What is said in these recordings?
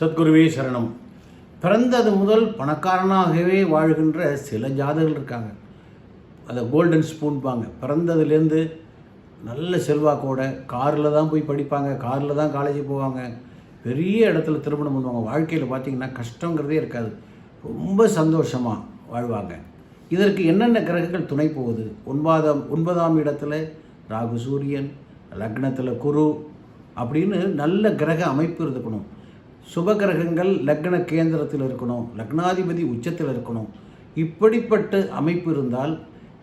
சத்குருவே சரணம். பிறந்தது முதல் பணக்காரனாகவே வாழ்கின்ற சில ஜாதகர்கள் இருக்காங்க. அதை கோல்டன் ஸ்பூன்பாங்க. பிறந்ததுலேருந்து நல்ல செல்வாக்கோட காரில் தான் போய் படிப்பாங்க, காரில் தான் காலேஜ் போவாங்க, பெரிய இடத்துல திருமணம் பண்ணுவாங்க. வாழ்க்கையில் பார்த்திங்கன்னா கஷ்டங்கிறதே இருக்காது, ரொம்ப சந்தோஷமாக வாழ்வாங்க. இதற்கு என்னென்ன கிரகங்கள் துணை போகுது? ஒன்பதாம் இடத்துல ராகு சூரியன், லக்னத்தில் குரு அப்படின்னு நல்ல கிரக அமைப்பு இருக்கணும். சுப கிரகங்கள் லக்ன கேந்திரத்தில் இருக்கணும், லக்னாதிபதி உச்சத்தில் இருக்கணும். இப்படிப்பட்ட அமைப்பு இருந்தால்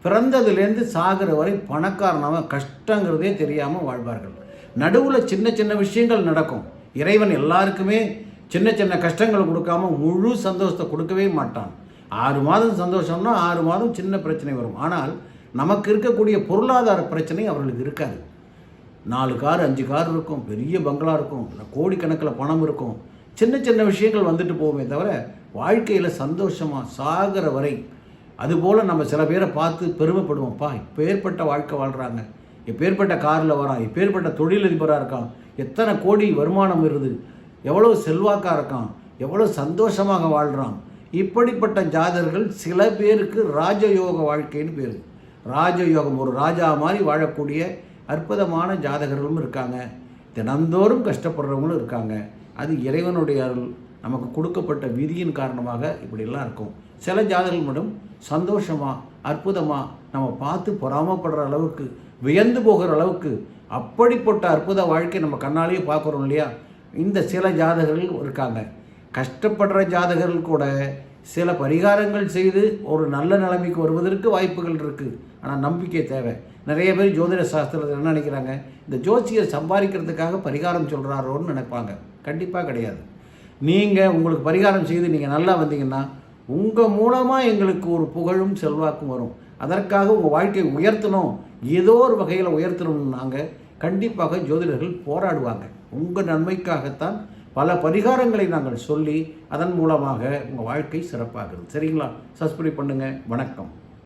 பிறந்ததுலேருந்து சாகிற வரை பணக்காரனாக கஷ்டங்கிறதே தெரியாமல் வாழ்வார்கள். நடுவில் சின்ன சின்ன விஷயங்கள் நடக்கும். இறைவன் எல்லாருக்குமே சின்ன சின்ன கஷ்டங்கள் கொடுக்காம முழு சந்தோஷத்தை கொடுக்கவே மாட்டான். 6 மாதம் சந்தோஷம்னா 6 மாதம் சின்ன பிரச்சனை வரும். ஆனால் நமக்கு இருக்கக்கூடிய பொருளாதார பிரச்சனை அவர்களுக்கு இருக்காது. 4 கார் 5 கார் இருக்கும், பெரிய பங்களா இருக்கும், கோடிக்கணக்கில் பணம் இருக்கும். சின்ன சின்ன விஷயங்கள் வந்துட்டு போகுமே தவிர வாழ்க்கையில் சந்தோஷமாக சாகிற வரை. அதுபோல் நம்ம சில பேரை பார்த்து பெருமைப்படுவோம்ப்பா, இப்பேற்பட்ட வாழ்க்கை வாழ்கிறாங்க, இப்பேற்பட்ட காரில் வரான், இப்பேற்பட்ட தொழிலதிபராக இருக்கான், எத்தனை கோடி வருமானம் வருது, எவ்வளோ செல்வாக்காக இருக்கான், எவ்வளோ சந்தோஷமாக வாழ்கிறான். இப்படிப்பட்ட ஜாதகர்கள் சில பேருக்கு ராஜயோக வாழ்க்கைன்னு பேர். ராஜயோகம், ஒரு ராஜா மாதிரி வாழக்கூடிய அற்புதமான ஜாதகர்களும் இருக்காங்க. தினந்தோறும் கஷ்டப்படுறவங்களும் இருக்காங்க. அது இறைவனுடைய அருள், நமக்கு கொடுக்கப்பட்ட விதியின் காரணமாக இப்படிலாம் இருக்கும். சில ஜாதகங்கள் மட்டும் சந்தோஷமாக அற்புதமாக நம்ம பார்த்து பொறாமப்படுற அளவுக்கு, வியந்து போகிற அளவுக்கு அப்படிப்பட்ட அற்புத வாழ்க்கை நம்ம கண்ணாலேயே பார்க்குறோம் இல்லையா? இந்த சில ஜாதகர்கள் இருக்காங்க. கஷ்டப்படுற ஜாதகர்கள் கூட சில பரிகாரங்கள் செய்து ஒரு நல்ல நிலைமைக்கு வருவதற்கு வாய்ப்புகள் இருக்குது. ஆனால் நம்பிக்கை தேவை. நிறைய பேர் ஜோதிட சாஸ்திரத்தில் என்ன நினைக்கிறாங்க, இந்த ஜோசியர் சம்பாதிக்கிறதுக்காக பரிகாரம் சொல்கிறாரோன்னு நினைப்பாங்க. கண்டிப்பாக கிடையாது. நீங்கள் உங்களுக்கு பரிகாரம் செய்து நீங்கள் நல்லா வந்தீங்கன்னா உங்கள் மூலமாக எங்களுக்கு ஒரு புகழும் செல்வாக்கும் வரும். அதற்காக உங்கள் வாழ்க்கையை உயர்த்தணும், ஏதோ ஒரு வகையில் உயர்த்தணும்னு நாங்கள் கண்டிப்பாக ஜோதிடர்கள் போராடுவாங்க. உங்கள் நன்மைக்காகத்தான் பல பரிகாரங்களை நாங்கள் சொல்லி அதன் மூலமாக உங்கள் வாழ்க்கை சிறப்பாகிறது. சரிங்களா? சப்ஸ்கிரைப் பண்ணுங்கள். வணக்கம்.